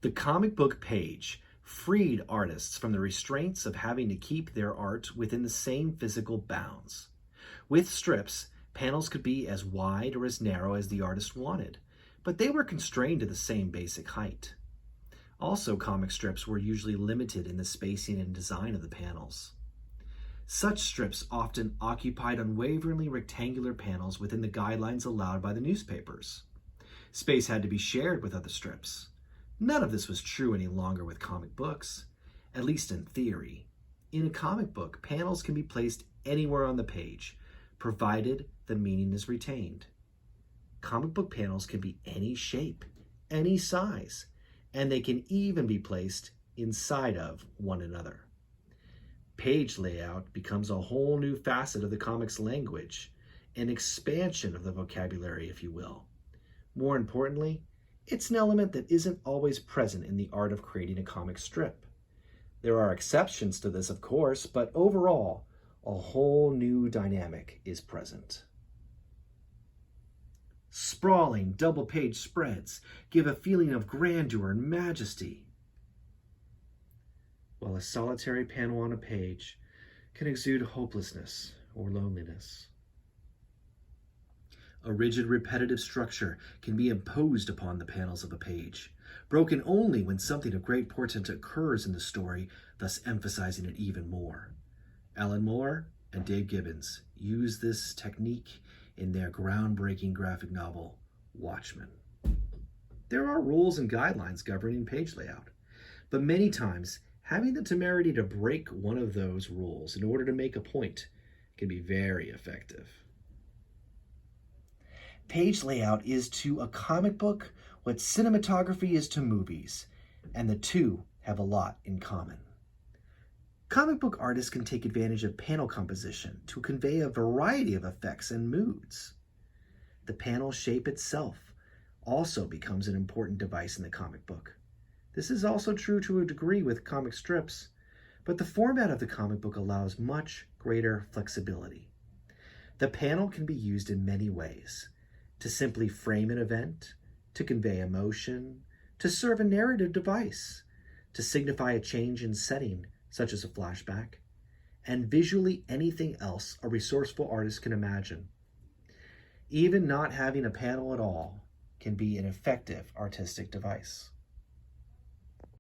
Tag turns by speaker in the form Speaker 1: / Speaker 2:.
Speaker 1: The comic book page freed artists from the restraints of having to keep their art within the same physical bounds. With strips, panels could be as wide or as narrow as the artist wanted, but they were constrained to the same basic height. Also, comic strips were usually limited in the spacing and design of the panels. Such strips often occupied unwaveringly rectangular panels within the guidelines allowed by the newspapers. Space had to be shared with other strips. None of this was true any longer with comic books, at least in theory. In a comic book, panels can be placed anywhere on the page, provided the meaning is retained. Comic book panels can be any shape, any size, and they can even be placed inside of one another. Page layout becomes a whole new facet of the comics language, an expansion of the vocabulary, if you will. More importantly, it's an element that isn't always present in the art of creating a comic strip. There are exceptions to this, of course, but overall, a whole new dynamic is present. Sprawling double-page spreads give a feeling of grandeur and majesty, while a solitary panel on a page can exude hopelessness or loneliness. A rigid, repetitive structure can be imposed upon the panels of a page, broken only when something of great portent occurs in the story, thus emphasizing it even more. Alan Moore and Dave Gibbons use this technique in their groundbreaking graphic novel, Watchmen. There are rules and guidelines governing page layout, but many times having the temerity to break one of those rules in order to make a point can be very effective. Page layout is to a comic book what cinematography is to movies, and the two have a lot in common. Comic book artists can take advantage of panel composition to convey a variety of effects and moods. The panel shape itself also becomes an important device in the comic book. This is also true to a degree with comic strips, but the format of the comic book allows much greater flexibility. The panel can be used in many ways: to simply frame an event, to convey emotion, to serve a narrative device, to signify a change in setting, such as a flashback, and visually anything else a resourceful artist can imagine. Even not having a panel at all can be an effective artistic device.